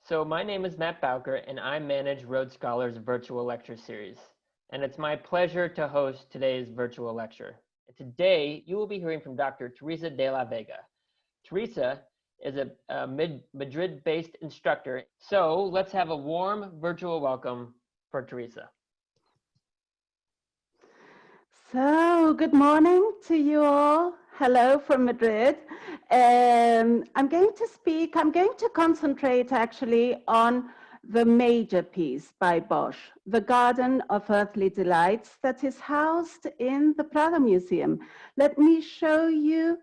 So my name is Matt Bowker, and I manage Rhodes Scholars' virtual lecture series. And it's my pleasure to host today's virtual lecture. Today, you will be hearing from Dr. Teresa de la Vega. Teresa is a Madrid-based instructor. So let's have a warm virtual welcome for Teresa. So, good morning to you all. Hello from Madrid. I'm going to concentrate actually on the major piece by Bosch, The Garden of Earthly Delights, that is housed in the Prado Museum. Let me show you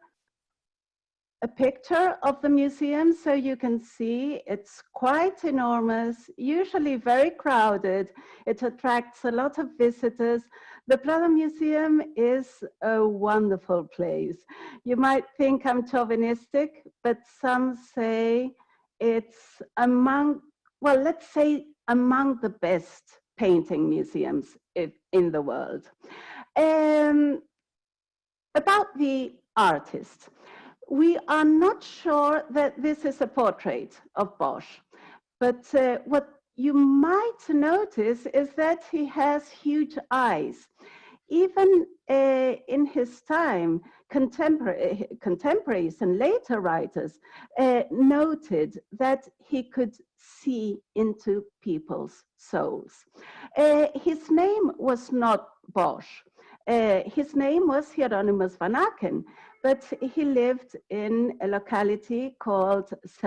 a picture of the museum so you can see it's quite enormous, usually very crowded. It attracts a lot of visitors. The Prado Museum is a wonderful place. You might think I'm chauvinistic, but some say it's among the best painting museums in the world. About the artist. We are not sure that this is a portrait of Bosch, but what you might notice is that he has huge eyes. Even in his time, contemporaries and later writers noted that he could see into people's souls. His name was not Bosch. His name was Hieronymus Bosch, but he lived in a locality called 's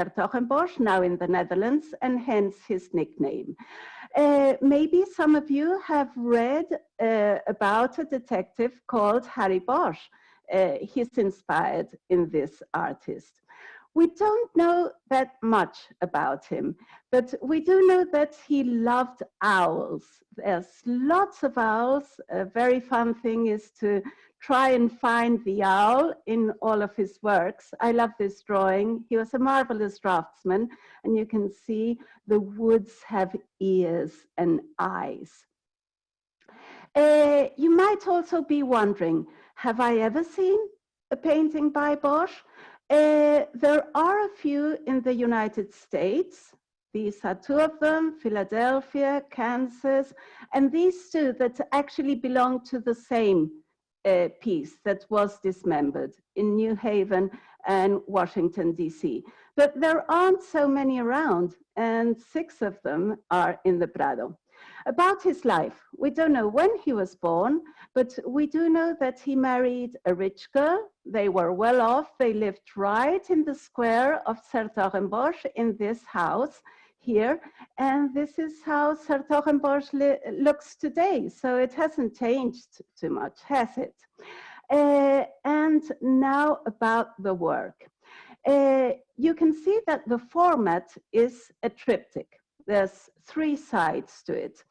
Bosch, now in the Netherlands, and hence his nickname. Maybe some of you have read about a detective called Harry Bosch. He's inspired in this artist. We don't know that much about him, but we do know that he loved owls. There's lots of owls. A very fun thing is to try and find the owl in all of his works. I love this drawing. He was a marvelous draftsman, and you can see the woods have ears and eyes. You might also be wondering, have I ever seen a painting by Bosch? There are a few in the United States. These are two of them, Philadelphia, Kansas, and these two that actually belong to the same piece that was dismembered in New Haven and Washington, D.C. But there aren't so many around, and 6 of them are in the Prado. About his life, we don't know when he was born, but we do know that he married a rich girl. They were well off. They lived right in the square of 's Bosch in this house here. And this is how 's Bosch looks today. So it hasn't changed too much, has it? And now about the work. You can see that the format is a triptych. There's 3 sides to it.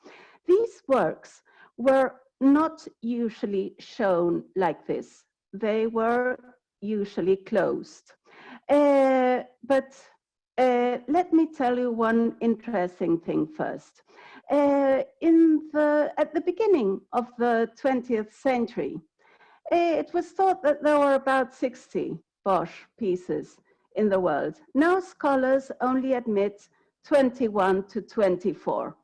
These works were not usually shown like this. They were usually closed. But let me tell you one interesting thing first. At the beginning of the 20th century, it was thought that there were about 60 Bosch pieces in the world. Now scholars only admit 21 to 24.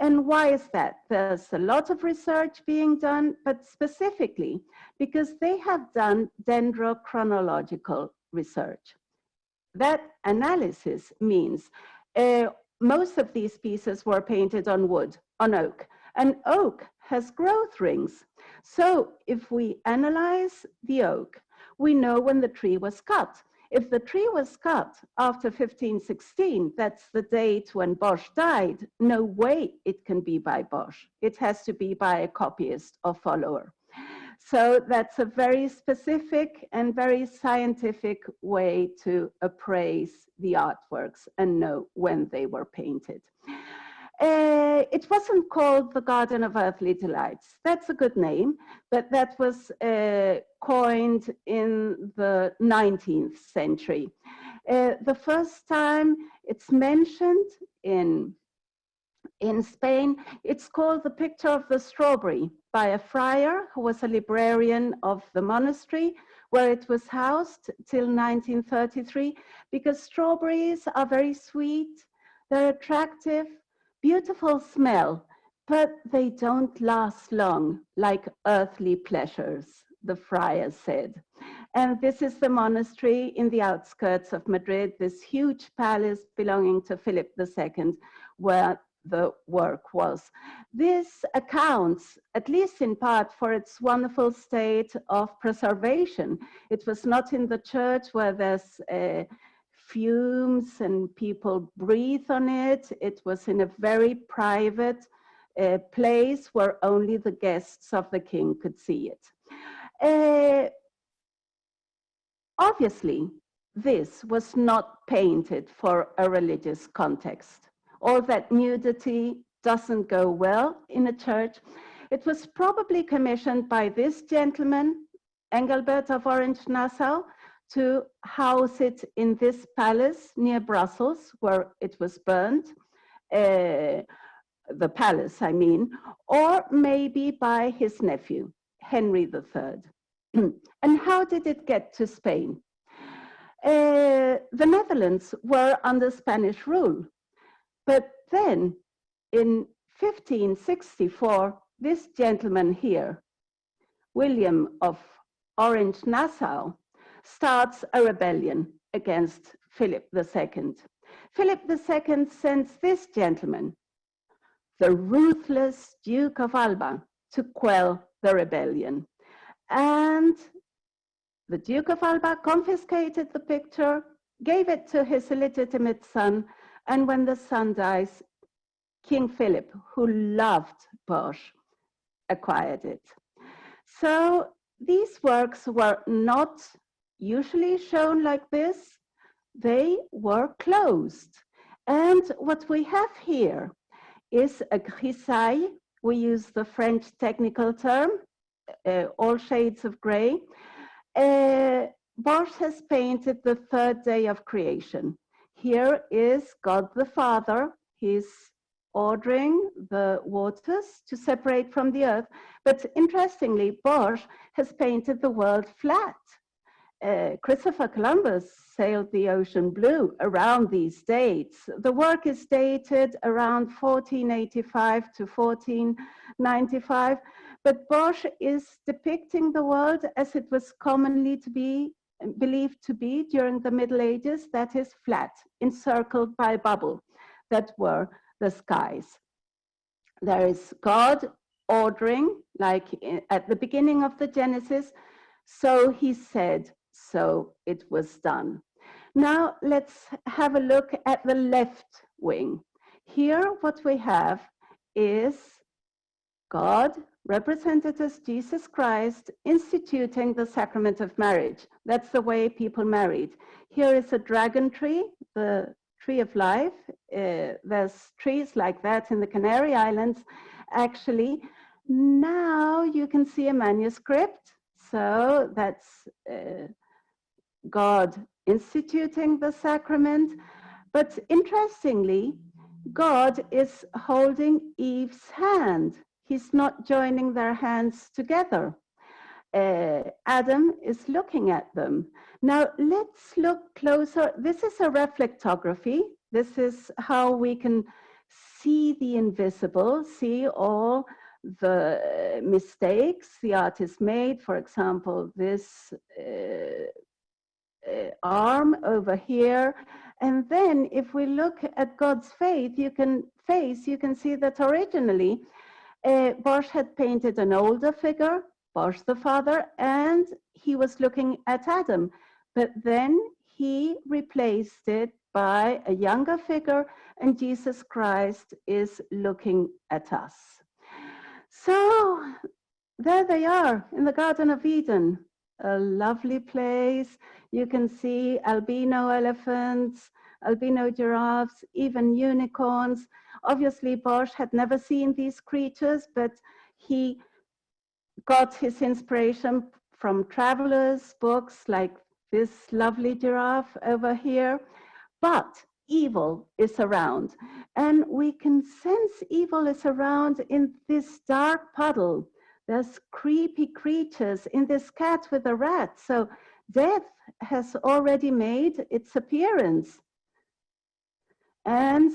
And why is that? There's a lot of research being done, but specifically because they have done dendrochronological research. That analysis means most of these pieces were painted on wood, on oak, and oak has growth rings. So if we analyze the oak, we know when the tree was cut. If the tree was cut after 1516, that's the date when Bosch died, no way it can be by Bosch. It has to be by a copyist or follower. So that's a very specific and very scientific way to appraise the artworks and know when they were painted. It wasn't called the Garden of Earthly Delights. That's a good name, but that was coined in the 19th century. The first time it's mentioned in Spain, it's called The Picture of the Strawberry by a friar who was a librarian of the monastery where it was housed till 1933, because strawberries are very sweet. They're attractive, beautiful smell, but they don't last long like earthly pleasures, the friar said. And this is the monastery in the outskirts of Madrid, this huge palace belonging to Philip II, where the work was. This accounts, at least in part, for its wonderful state of preservation. It was not in the church where there's fumes and people breathe on it. It was in a very private place where only the guests of the king could see it. Obviously, this was not painted for a religious context, or that nudity doesn't go well in a church. It was probably commissioned by this gentleman, Engelbert of Orange-Nassau, to house it in this palace near Brussels, where it was burned, the palace, I mean, or maybe by his nephew, Henry III. And how did it get to Spain? The Netherlands were under Spanish rule, but then in 1564, this gentleman here, William of Orange-Nassau, starts a rebellion against Philip II. Philip II sends this gentleman, the ruthless Duke of Alba, to quell the rebellion. And the Duke of Alba confiscated the picture, gave it to his illegitimate son, and when the son dies, King Philip, who loved Bosch, acquired it. So these works were not usually shown like this. They were closed. And what we have here is a grisaille. We use the French technical term, all shades of gray. Bosch has painted the third day of creation. Here is God the Father. He's ordering the waters to separate from the earth. But interestingly, Bosch has painted the world flat. Christopher Columbus sailed the ocean blue around these dates. The work is dated around 1485 to 1495, but Bosch is depicting the world as it was commonly believed to be during the Middle Ages, that is flat, encircled by a bubble that were the skies. There is God ordering, like at the beginning of the Genesis, so he said, so it was done. Now let's have a look at the left wing. Here what we have is God, represented as Jesus Christ, instituting the sacrament of marriage. That's the way people married. Here is a dragon tree, the tree of life. There's trees like that in the Canary Islands. Actually, now you can see a manuscript. So that's God instituting the sacrament. But interestingly, God is holding Eve's hand. He's not joining their hands together. Adam is looking at them. Now let's look closer. This is a reflectography. This is how we can see the invisible, see all the mistakes the artist made. For example, this arm over here. And then if we look at God's face, you can see that originally Bosch had painted an older figure, Bosch the father, and he was looking at Adam. But then he replaced it by a younger figure, and Jesus Christ is looking at us. So there they are in the Garden of Eden, a lovely place. You can see albino elephants, albino giraffes, even unicorns. Obviously, Bosch had never seen these creatures, but he got his inspiration from travelers' books like this lovely giraffe over here. But evil is around, and we can sense evil is around in this dark puddle. There's creepy creatures in this cat with a rat. So death has already made its appearance. And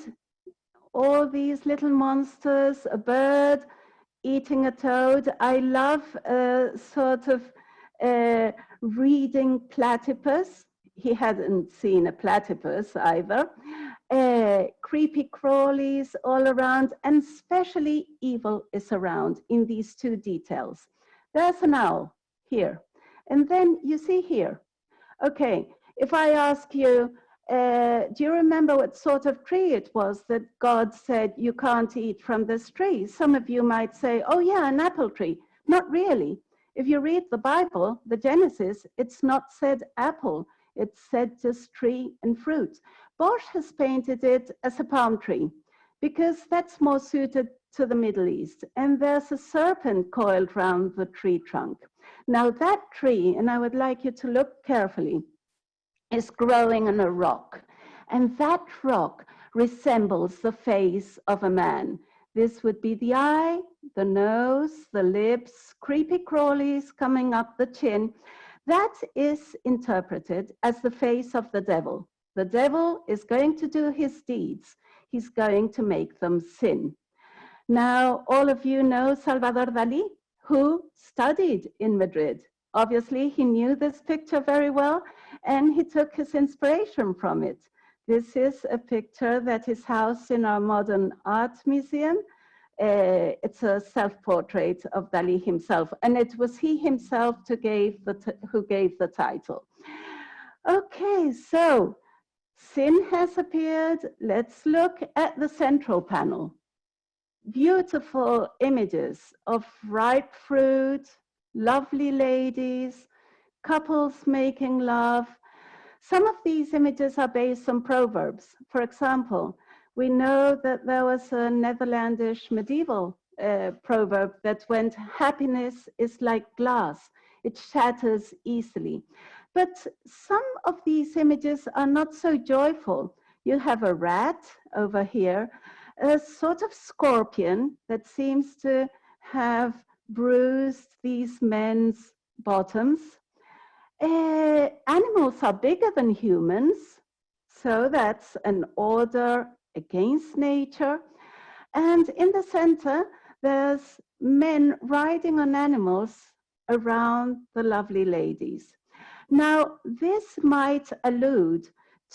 all these little monsters, a bird eating a toad. I love sort of reading platypus. He hadn't seen a platypus either. Creepy crawlies all around, and especially evil is around in these two details. There's an owl here. And then you see here. Okay, if I ask you, do you remember what sort of tree it was that God said you can't eat from this tree? Some of you might say, oh yeah, an apple tree. Not really. If you read the Bible, the Genesis, it's not said apple. It's said just tree and fruit. Bosch has painted it as a palm tree because that's more suited to the Middle East. And there's a serpent coiled round the tree trunk. Now that tree, and I would like you to look carefully, is growing on a rock. And that rock resembles the face of a man. This would be the eye, the nose, the lips, creepy crawlies coming up the chin. That is interpreted as the face of the devil. The devil is going to do his deeds. He's going to make them sin. Now, all of you know Salvador Dalí, who studied in Madrid. Obviously, he knew this picture very well, and he took his inspiration from it. This is a picture that is housed in our modern art museum. It's a self-portrait of Dalí himself, and it was he himself who gave the title. Okay, so sin has appeared. Let's look at the central panel. Beautiful images of ripe fruit, lovely ladies, couples making love. Some of these images are based on proverbs. For example, we know that there was a Netherlandish medieval proverb that went, happiness is like glass, it shatters easily. But some of these images are not so joyful. You have a rat over here, a sort of scorpion that seems to have bruised these men's bottoms. Animals are bigger than humans, so that's an order against nature. And in the center, there's men riding on animals around the lovely ladies. Now, this might allude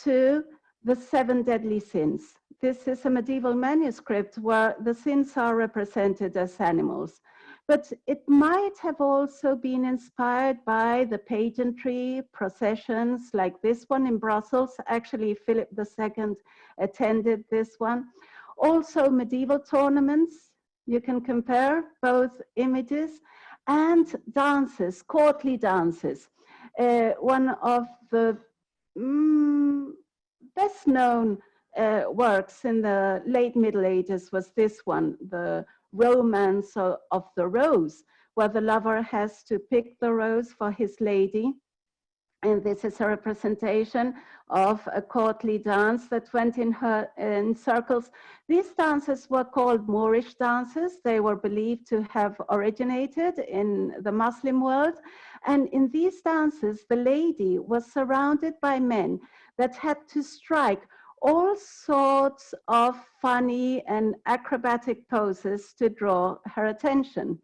to the 7 deadly sins. This is a medieval manuscript where the sins are represented as animals. But it might have also been inspired by the pageantry processions like this one in Brussels. Actually, Philip II attended this one. Also medieval tournaments. You can compare both images, and dances, courtly dances. One of the best known works in the late Middle Ages was this one, the Romance of the Rose, where the lover has to pick the rose for his lady. And this is a representation of a courtly dance that went in circles. These dances were called Moorish dances. They were believed to have originated in the Muslim world. And in these dances, the lady was surrounded by men that had to strike all sorts of funny and acrobatic poses to draw her attention.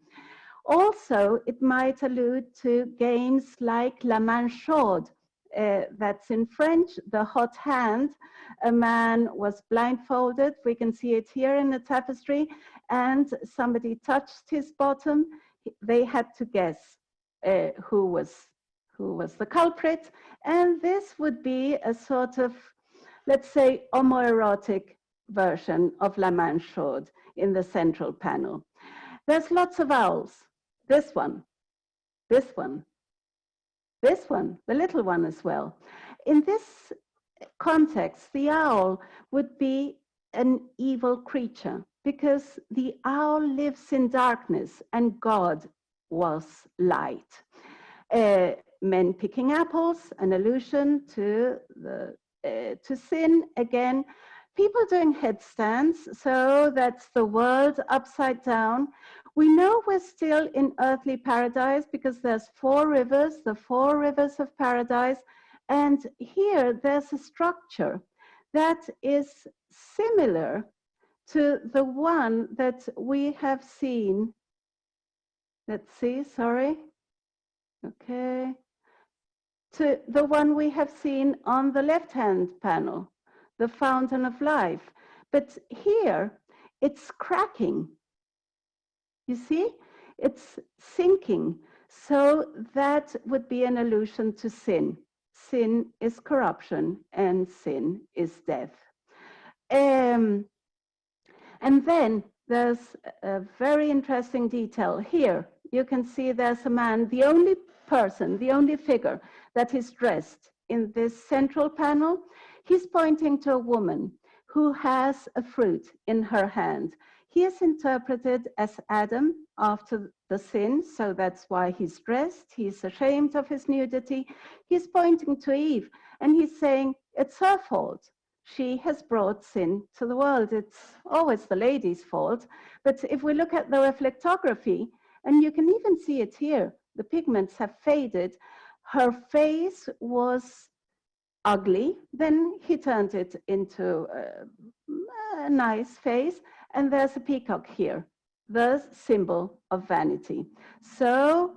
Also, it might allude to games like la main chaude. That's in French, the hot hand. A man was blindfolded. We can see it here in the tapestry. And somebody touched his bottom. They had to guess who was the culprit. And this would be a sort of, let's say, homoerotic version of la main chaude in the central panel. There's lots of owls. This one, this one, this one, the little one as well. In this context, the owl would be an evil creature because the owl lives in darkness and God was light. Men picking apples, an allusion to sin again. People doing headstands, so that's the world upside down. We know we're still in earthly paradise because there's 4 rivers, the 4 rivers of paradise. And here there's a structure that is similar to the one that we have seen. Let's see, sorry. Okay. To the one we have seen on the left-hand panel, the fountain of life. But here, it's cracking. You see? It's sinking. So that would be an allusion to sin. Sin is corruption, and sin is death. And then there's a very interesting detail here. You can see there's a man, the only person, the only figure that is dressed in this central panel. He's pointing to a woman who has a fruit in her hand. He is interpreted as Adam after the sin, so that's why he's dressed. He's ashamed of his nudity. He's pointing to Eve, and he's saying it's her fault. She has brought sin to the world. It's always the lady's fault. But if we look at the reflectography, and you can even see it here, the pigments have faded. Her face was ugly. Then he turned it into a nice face. And there's a peacock here, the symbol of vanity. So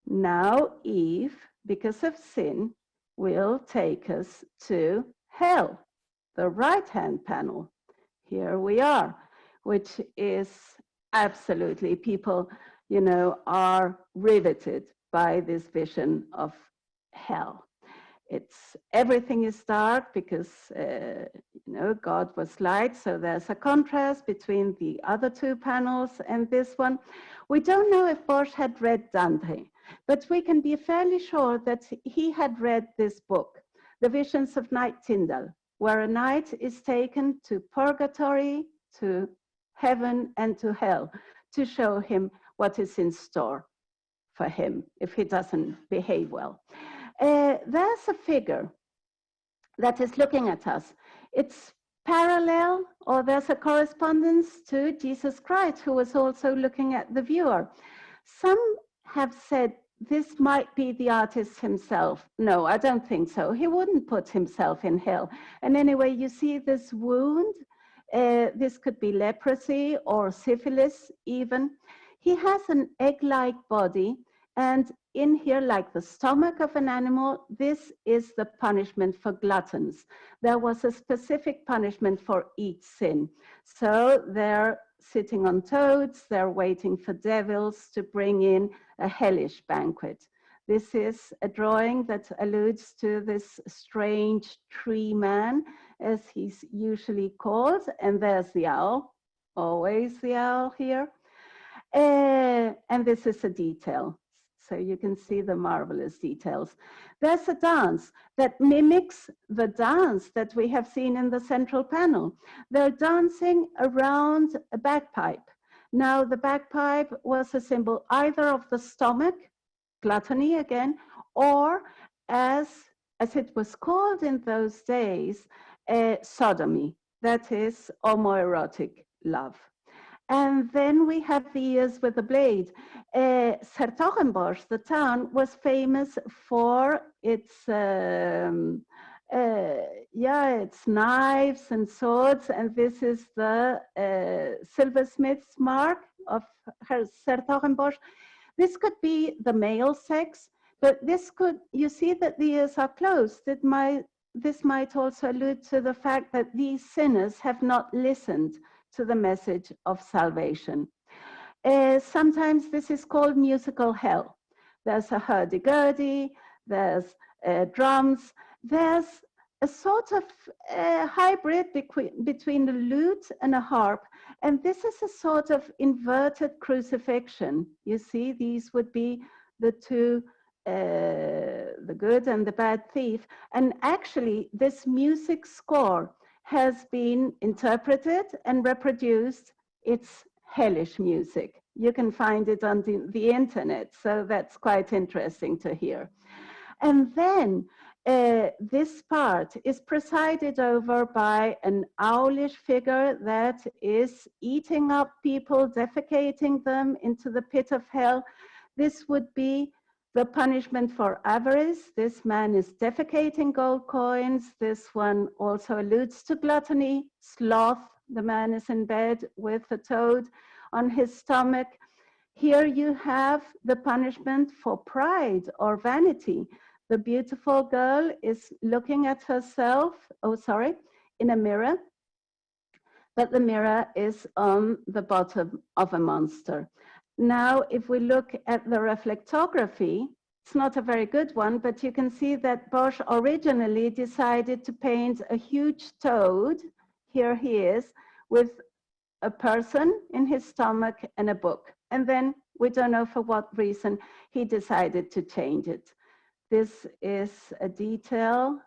now Eve, because of sin, will take us to hell, the right-hand panel. Here we are, which is absolutely, people, you know, are riveted by this vision of hell. It's everything is dark because, you know, God was light. So there's a contrast between the other two panels and this one. We don't know if Bosch had read Dante, but we can be fairly sure that he had read this book, The Visions of Night Tyndall, where a knight is taken to purgatory, to heaven and to hell to show him what is in store for him if he doesn't behave well. There's a figure that is looking at us. It's parallel, or there's a correspondence to Jesus Christ, who was also looking at the viewer. Some have said this might be the artist himself. No, I don't think so. He wouldn't put himself in hell. And anyway, you see this wound. This could be leprosy or syphilis even. He has an egg-like body, and in here, like the stomach of an animal, this is the punishment for gluttons. There was a specific punishment for each sin. So they're sitting on toads, they're waiting for devils to bring in a hellish banquet. This is a drawing that alludes to this strange tree man, as he's usually called, and there's the owl, always the owl here. And this is a detail. So you can see the marvelous details. There's a dance that mimics the dance that we have seen in the central panel. They're dancing around a bagpipe. Now, the bagpipe was a symbol either of the stomach, gluttony again, or as it was called in those days, sodomy, that is homoerotic love. And then we have the ears with the blade. Sertogenbosch, the town, was famous for its its knives and swords, and this is the silversmith's mark of Sertogenbosch. This could be the male sex, but this could, you see that the ears are closed. This might also allude to the fact that these sinners have not listened to the message of salvation. Sometimes this is called musical hell. There's a hurdy-gurdy, there's drums, there's a sort of hybrid between a lute and a harp, and this is a sort of inverted crucifixion. You see, these would be the two, the good and the bad thief, and actually this music score has been interpreted and reproduced. It's hellish music. You can find it on the internet, so that's quite interesting to hear. And then this part is presided over by an owlish figure that is eating up people, defecating them into the pit of hell. This would be the punishment for avarice. This man is defecating gold coins. This one also alludes to gluttony, sloth, The man is in bed with a toad on his stomach. Here you have the punishment for pride or vanity. The beautiful girl is looking at herself, in a mirror, but the mirror is on the bottom of a monster. Now, if we look at the reflectography, it's not a very good one, but you can see that Bosch originally decided to paint a huge toad. Here he is with a person in his stomach and a book. And then we don't know for what reason he decided to change it. This is a detail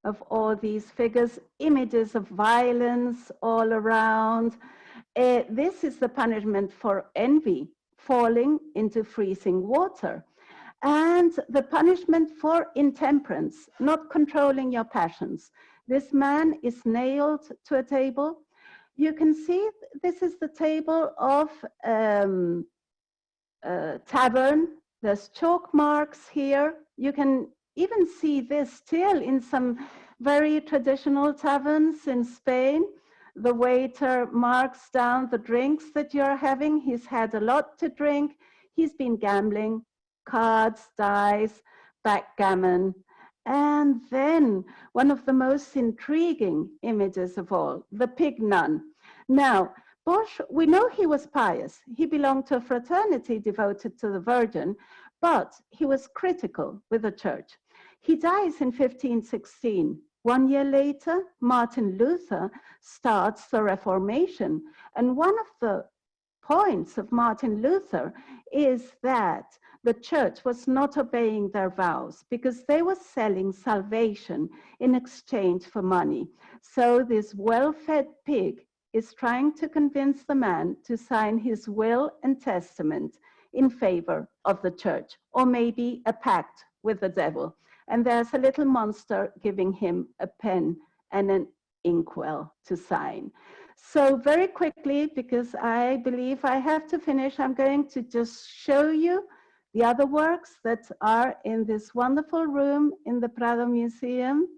of all these figures, images of violence all around. This is the punishment for envy, falling into freezing water. And the punishment for intemperance, not controlling your passions. This man is nailed to a table. You can see this is the table of a tavern. There's chalk marks here. You can even see this still in some very traditional taverns in Spain. The waiter marks down the drinks that you're having. He's had a lot to drink. He's been gambling, cards, dice, backgammon. And then one of the most intriguing images of all, the pig nun. Now, Bosch, we know he was pious. He belonged to a fraternity devoted to the Virgin, but he was critical with the church. He dies in 1516. 1 year later, Martin Luther starts the Reformation. And one of the points of Martin Luther is that the church was not obeying their vows because they were selling salvation in exchange for money. So this well-fed pig is trying to convince the man to sign his will and testament in favor of the church, or maybe a pact with the devil. And there's a little monster giving him a pen and an inkwell to sign. So very quickly, because I believe I have to finish, I'm going to just show you the other works that are in this wonderful room in the Prado Museum.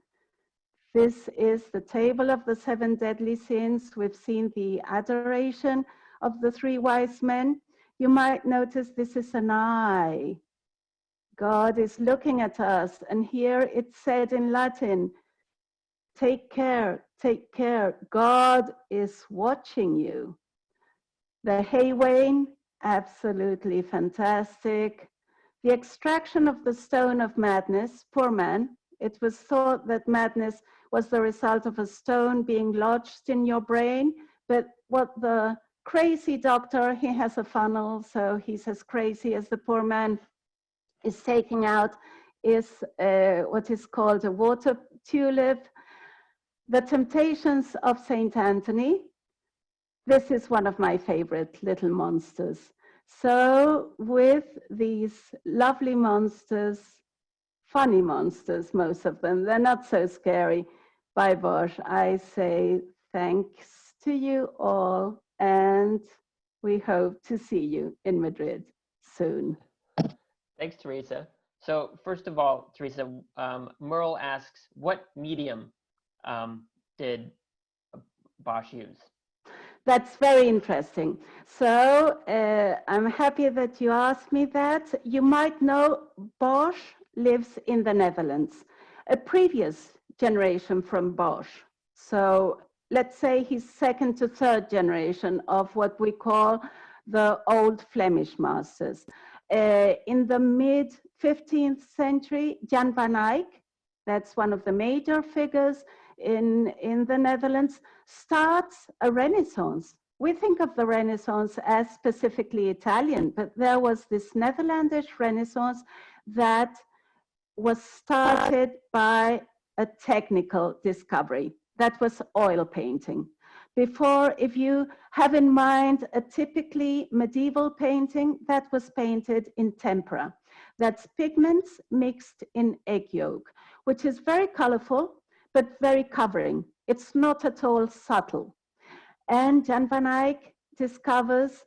This is the Table of the Seven Deadly Sins. We've seen the adoration of the three wise men. You might notice this is an eye. God is looking at us, and here it's said in Latin, take care, God is watching you. The hay wain, absolutely fantastic. The extraction of the stone of madness, poor man. It was thought that madness was the result of a stone being lodged in your brain, but what the crazy doctor, he has a funnel, so he's as crazy as the poor man is taking out is what is called a water tulip. The Temptations of Saint Anthony. This is one of my favorite little monsters. So with these lovely monsters, funny monsters, most of them, they're not so scary, by Bosch, I say thanks to you all, and we hope to see you in Madrid soon. Thanks, Teresa. So first of all, Teresa, Merle asks, what medium did Bosch use? That's very interesting. So I'm happy that you asked me that. You might know Bosch lives in the Netherlands, a previous generation from Bosch. So let's say he's second to third generation of what we call the old Flemish masters. In the mid-15th century, Jan van Eyck, that's one of the major figures in the Netherlands, starts a Renaissance. We think of the Renaissance as specifically Italian, but there was this Netherlandish Renaissance that was started by a technical discovery. That was oil painting. Before, if you have in mind a typically medieval painting, that was painted in tempera. That's pigments mixed in egg yolk, which is very colorful, but very covering. It's not at all subtle. And Jan van Eyck discovers,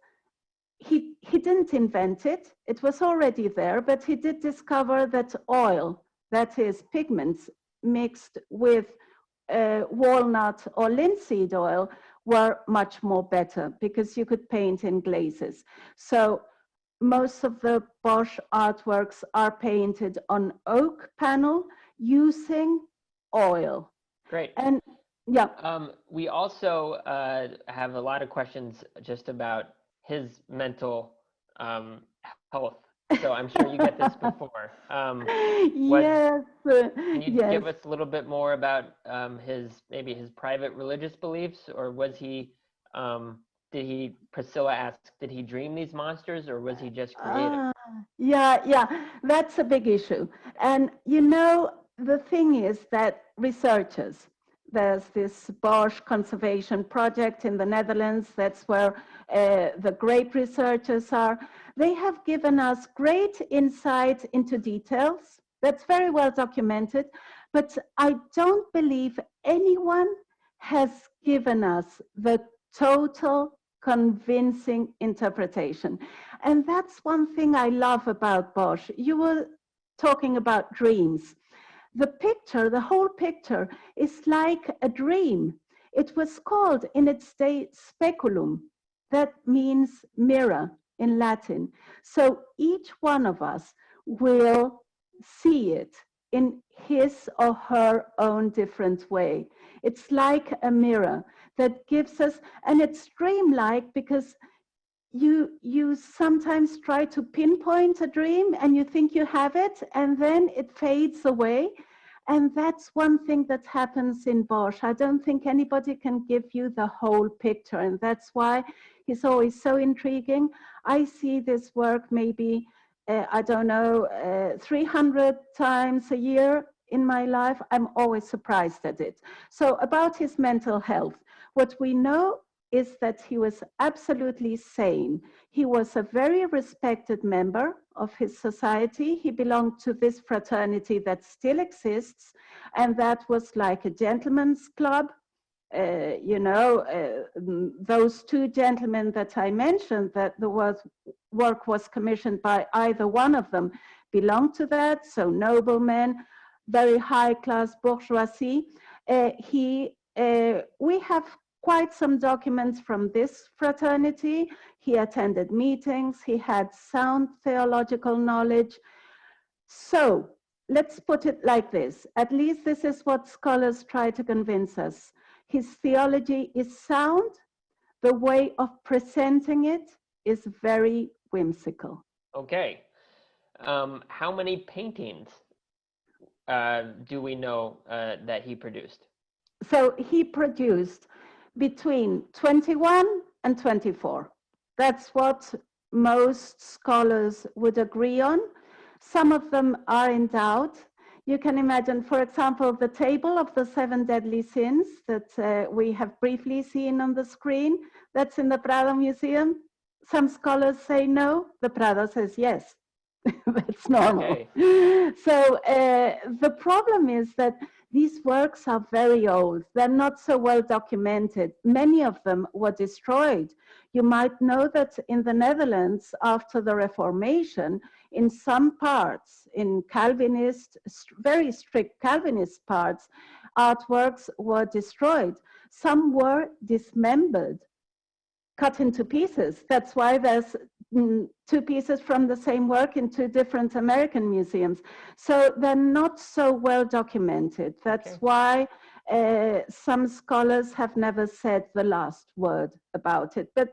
he didn't invent it, it was already there, but he did discover that oil, that is pigments mixed with walnut or linseed oil were much more better because you could paint in glazes. So most of the Bosch artworks are painted on oak panel using oil. Great. And yeah. We also have a lot of questions just about his mental health. So I'm sure you get this before. Yes. Can you Yes. give us a little bit more about maybe his private religious beliefs, or was he Priscilla asks, did he dream these monsters, or was he just creative? Yeah, that's a big issue. And you know, the thing is that researchers, there's this Bosch conservation project in the Netherlands, that's where the great researchers are. They have given us great insight into details. That's very well documented, but I don't believe anyone has given us the total convincing interpretation. And that's one thing I love about Bosch. You were talking about dreams. The picture, the whole picture, is like a dream. It was called in its day speculum. That means mirror in Latin. So each one of us will see it in his or her own different way. It's like a mirror that gives us, and it's dreamlike because you sometimes try to pinpoint a dream and you think you have it and then it fades away. And that's one thing that happens in Bosch. I don't think anybody can give you the whole picture, and that's why he's always so intriguing. I see this work maybe, I don't know, 300 times a year in my life. I'm always surprised at it. So about his mental health, what we know is that he was absolutely sane. He was a very respected member of his society. He belonged to this fraternity that still exists, and that was like a gentleman's club. Those two gentlemen that I mentioned, that the work was commissioned by either one of them, belonged to that, so noblemen, very high-class bourgeoisie. We have quite some documents from this fraternity. He attended meetings, he had sound theological knowledge. So let's put it like this. At least this is what scholars try to convince us. His theology is sound. The way of presenting it is very whimsical. Okay. How many paintings do we know that he produced? So he produced between 21 and 24. That's what most scholars would agree on. Some of them are in doubt. You can imagine, for example, the table of the 7 deadly sins that we have briefly seen on the screen. That's in the Prado Museum. Some scholars say no, the Prado says yes. That's normal. Okay. So the problem is that these works are very old. They're not so well documented. Many of them were destroyed. You might know that in the Netherlands, after the Reformation, in some parts, in Calvinist, very strict Calvinist parts, artworks were destroyed. Some were dismembered, cut into pieces. That's why there's 2 pieces from the same work in 2 different American museums. So they're not so well documented. That's why some scholars have never said the last word about it. But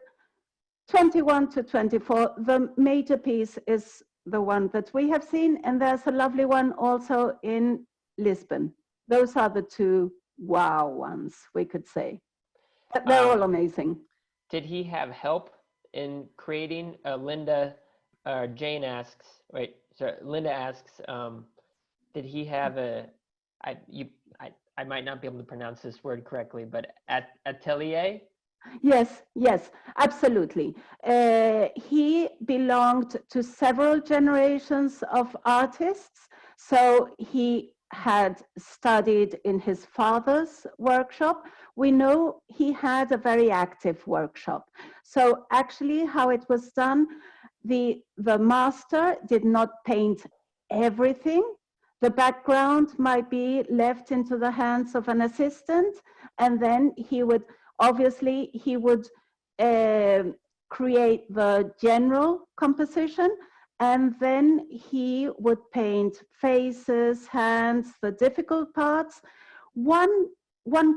21 to 24, the major piece is the one that we have seen, and there's a lovely one also in Lisbon. Those are the 2 wow ones, we could say. They're all amazing. Did he have help in creating? Jane asks, Linda asks, did he have I might not be able to pronounce this word correctly, but atelier? Yes, absolutely. He belonged to several generations of artists, so he had studied in his father's workshop. We know he had a very active workshop. So actually how it was done, the master did not paint everything. The background might be left into the hands of an assistant, and then he would create the general composition, and then he would paint faces, hands, the difficult parts. One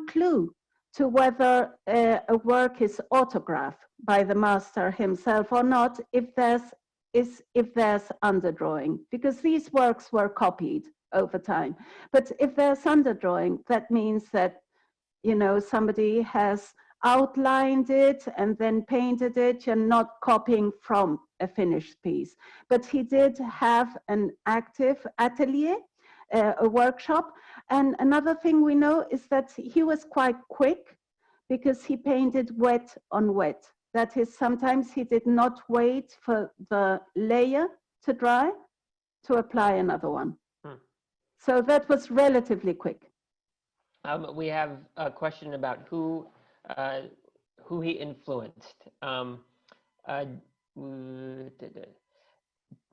clue to whether a work is autographed by the master himself or not, if there's underdrawing, because these works were copied over time. But if there's underdrawing, that means that, you know, somebody has outlined it and then painted it. You're not copying from a finished piece. But he did have an active atelier, a workshop. And another thing we know is that he was quite quick, because he painted wet on wet. That is, sometimes he did not wait for the layer to dry to apply another one. So that was relatively quick. We have a question about who he influenced.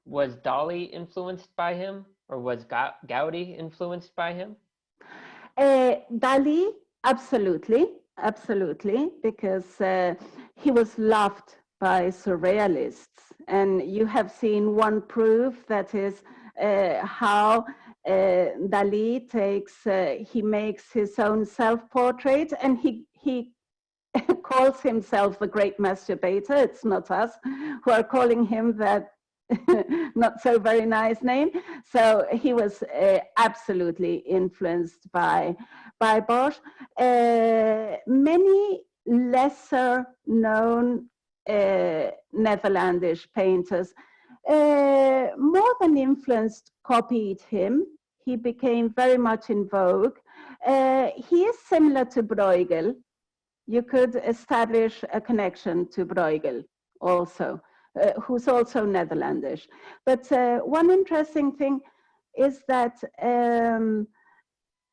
Was Dali influenced by him, or was Gaudi influenced by him? Dali, absolutely, because he was loved by surrealists. And you have seen one proof, that is how Dali he makes his own self-portrait, and he calls himself the great masturbator. It's not us who are calling him that not so very nice name. So he was absolutely influenced by Bosch. Many lesser known Netherlandish painters, more than influenced, copied him. He became very much in vogue. He is similar to Bruegel. You could establish a connection to Bruegel also, who's also Netherlandish. But one interesting thing is that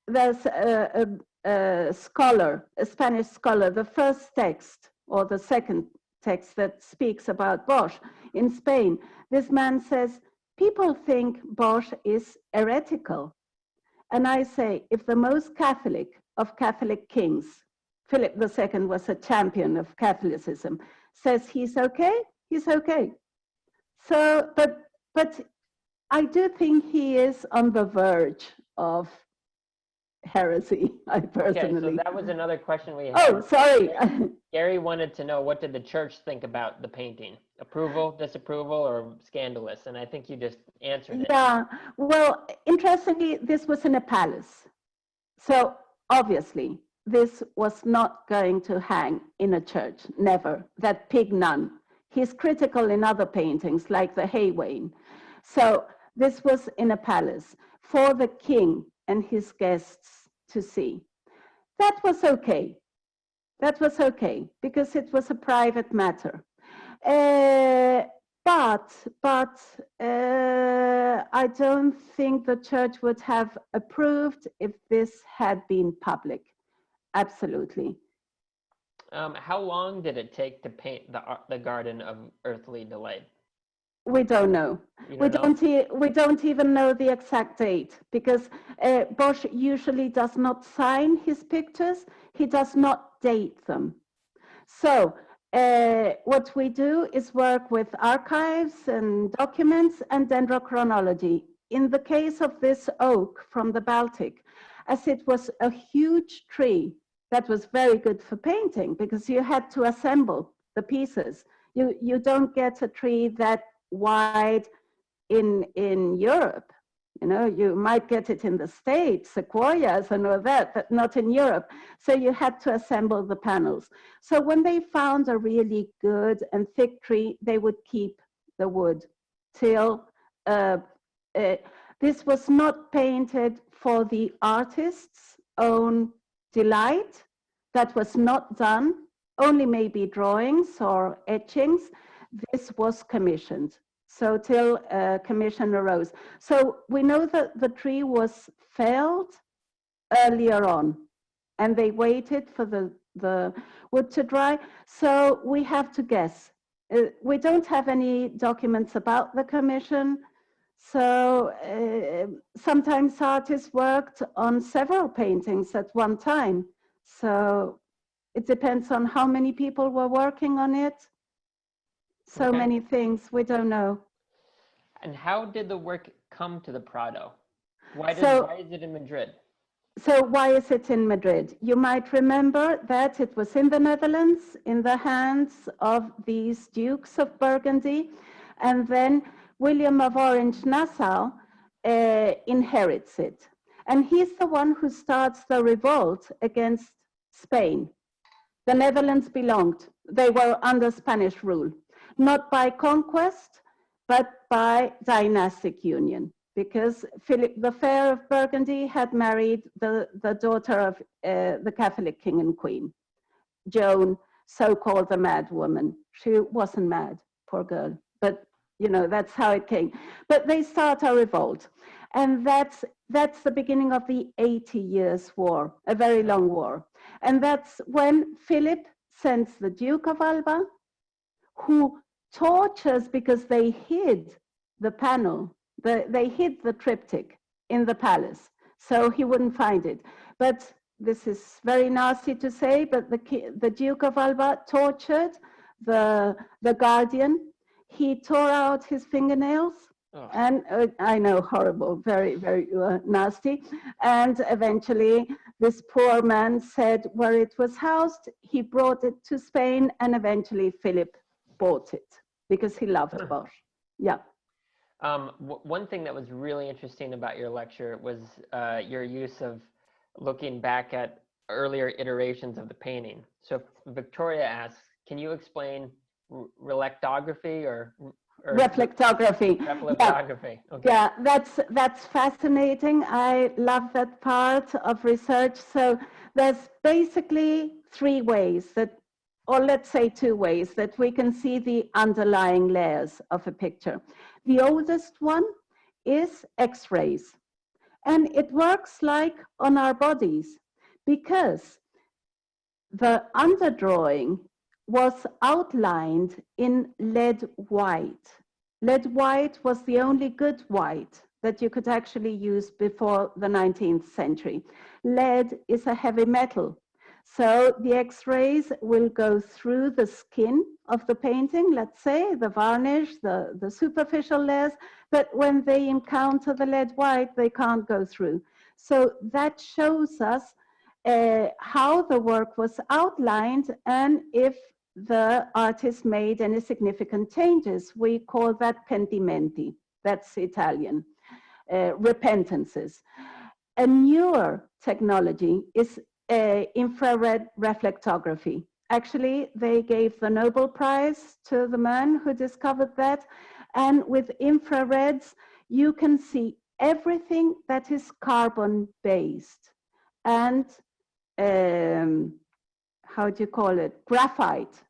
there's a scholar, a Spanish scholar, the first text or the second text that speaks about Bosch in Spain. This man says, people think Bosch is heretical. And I say, if the most Catholic of Catholic kings, Philip II was a champion of Catholicism, says he's okay, he's okay. So, but I do think he is on the verge of heresy, I personally. Okay, so that was another question we had. Oh, sorry. Gary wanted to know, what did the church think about the painting? Approval, disapproval, or scandalous? And I think you just answered it. Yeah, well, interestingly, this was in a palace. So obviously, this was not going to hang in a church, never. That pig nun. He's critical in other paintings, like the Hay Wain. So this was in a palace for the king and his guests to see. That was okay. That was okay, because it was a private matter. But I don't think the church would have approved if this had been public. Absolutely. How long did it take to paint the Garden of Earthly Delight? We don't know. We don't even know the exact date, because Bosch usually does not sign his pictures. He does not date them. So what we do is work with archives and documents and dendrochronology. In the case of this oak from the Baltic, as it was a huge tree, that was very good for painting, because you had to assemble the pieces. You don't get a tree that wide in Europe. You know, you might get it in the States, sequoias and all that, but not in Europe. So you had to assemble the panels. So when they found a really good and thick tree, they would keep the wood till this was not painted for the artist's own delight. That was not done, only maybe drawings or etchings. This was commissioned. So till commission arose. So we know that the tree was felled earlier on, and they waited for the wood to dry. So we have to guess. We don't have any documents about the commission. So sometimes artists worked on several paintings at one time. So it depends on how many people were working on it. So Okay. many things, we don't know. And how did the work come to the Prado? Why is it in Madrid? So why is it in Madrid? You might remember that it was in the Netherlands, in the hands of these dukes of Burgundy, and then William of Orange-Nassau inherits it. And he's the one who starts the revolt against Spain. The Netherlands belonged, they were under Spanish rule, not by conquest, but by dynastic union, because Philip the Fair of Burgundy had married the daughter of the Catholic king and queen, Joan, so-called the mad woman. She wasn't mad, poor girl, but you know, that's how it came. But they start a revolt. And that's the beginning of the 80 Years' War, a very long war. And that's when Philip sends the Duke of Alba, who tortures because they hid the panel, they hid the triptych in the palace, so he wouldn't find it. But this is very nasty to say, but the Duke of Alba tortured the guardian. He tore out his fingernails. Oh. And I know, horrible, very, very nasty. And eventually, this poor man said where it was housed. He brought it to Spain, and eventually Philip bought it because he loved Bosch. Yeah. One thing that was really interesting about your lecture was your use of looking back at earlier iterations of the painting. So Victoria asks, can you explain reflectography or reflectography? Reflectography. Yeah. Okay. Yeah, that's fascinating. I love that part of research. So there's basically three ways that, or let's say two ways, that we can see the underlying layers of a picture. The oldest one is X-rays. And it works like on our bodies, because the underdrawing was outlined in lead white. Lead white was the only good white that you could actually use before the 19th century. Lead is a heavy metal. So the X-rays will go through the skin of the painting, let's say, the varnish, the superficial layers, but when they encounter the lead white, they can't go through. So that shows us how the work was outlined and if the artist made any significant changes. We call that pentimenti, that's Italian, repentances. A newer technology is infrared reflectography. Actually, they gave the Nobel Prize to the man who discovered that. And with infrareds, you can see everything that is carbon-based. And how do you call it? Graphite,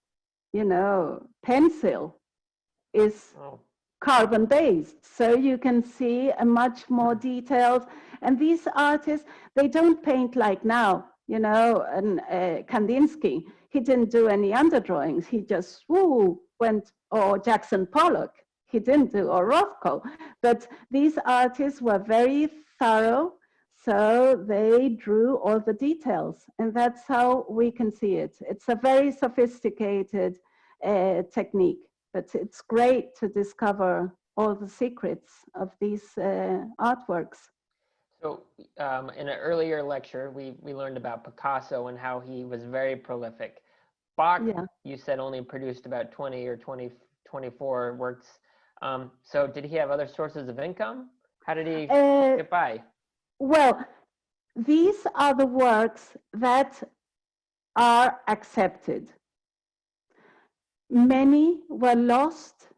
you know, pencil is carbon-based. So you can see a much more detailed, and these artists, they don't paint like now, you know, and Kandinsky, he didn't do any underdrawings. He just went, or Jackson Pollock, he didn't do, or Rothko. But these artists were very thorough, so they drew all the details, and that's how we can see it. It's a very sophisticated technique, but it's great to discover all the secrets of these artworks. So in an earlier lecture, we learned about Picasso and how he was very prolific. Bach, yeah, you said only produced about 20 or 24 works. So did he have other sources of income? How did he get by? Well, these are the works that are accepted. Many were lost.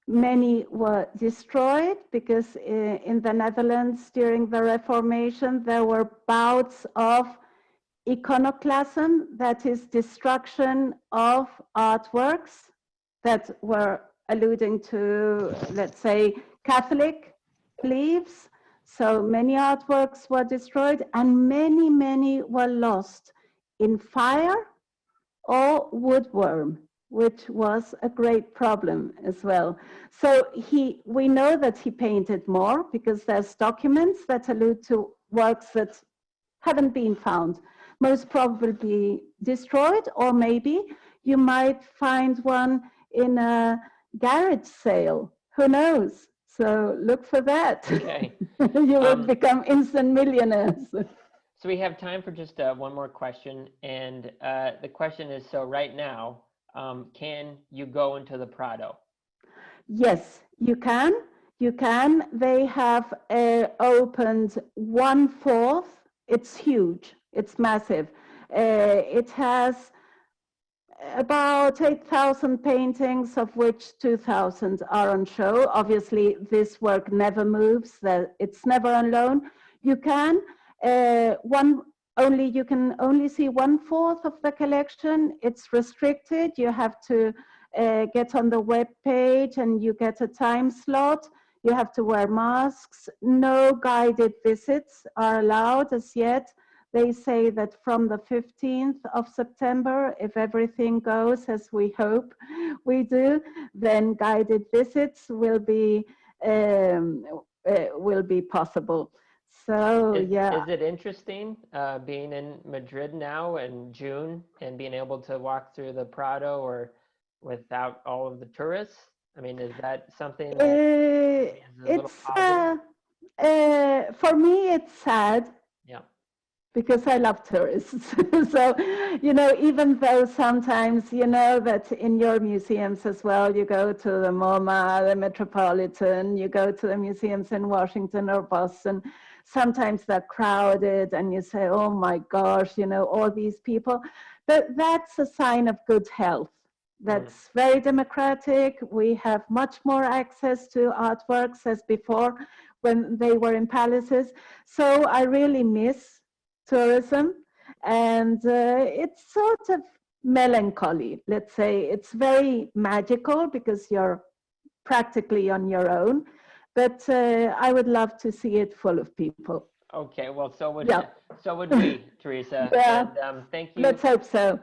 Many were destroyed because in the Netherlands during the Reformation, there were bouts of iconoclasm, that is destruction of artworks that were alluding to, let's say, Catholic beliefs. So many artworks were destroyed and many were lost in fire or woodworm. which was a great problem as well. So we know that he painted more because there's documents that allude to works that haven't been found, most probably destroyed, or maybe you might find one in a garage sale. Who knows? So look for that. Okay. You will become instant millionaires. So we have time for just one more question. And the question is, so right now, can you go into the Prado? Yes, you can. You can. They have opened 1/4. It's huge. It's massive. It has about 8,000 paintings, of which 2,000 are on show. Obviously, this work never moves. It's never on loan. You can you can only see 1/4 of the collection. It's restricted. You have to get on the web page and you get a time slot. You have to wear masks. No guided visits are allowed as yet. They say that from the 15th of September, if everything goes as we hope we do, then guided visits will be possible. So Is it interesting being in Madrid now in June and being able to walk through the Prado or without all of the tourists? I mean, is that something that is a little positive? For me, it's sad. Yeah. Because I love tourists. So, even though sometimes, that in your museums as well, you go to the MoMA, the Metropolitan, you go to the museums in Washington or Boston, sometimes they're crowded and you say, oh my gosh, all these people. But that's a sign of good health. That's very democratic. We have much more access to artworks as before when they were in palaces. So I really miss tourism, and it's sort of melancholy, let's say. It's very magical because you're practically on your own, but I would love to see it full of people. Okay, well, so would we, Teresa. Yeah. And thank you. Let's hope so.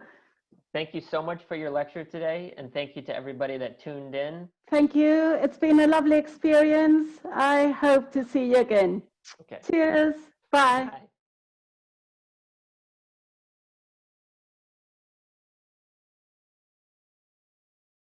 Thank you so much for your lecture today, and thank you to everybody that tuned in. Thank you. It's been a lovely experience. I hope to see you again. Okay. Cheers. Bye. Bye.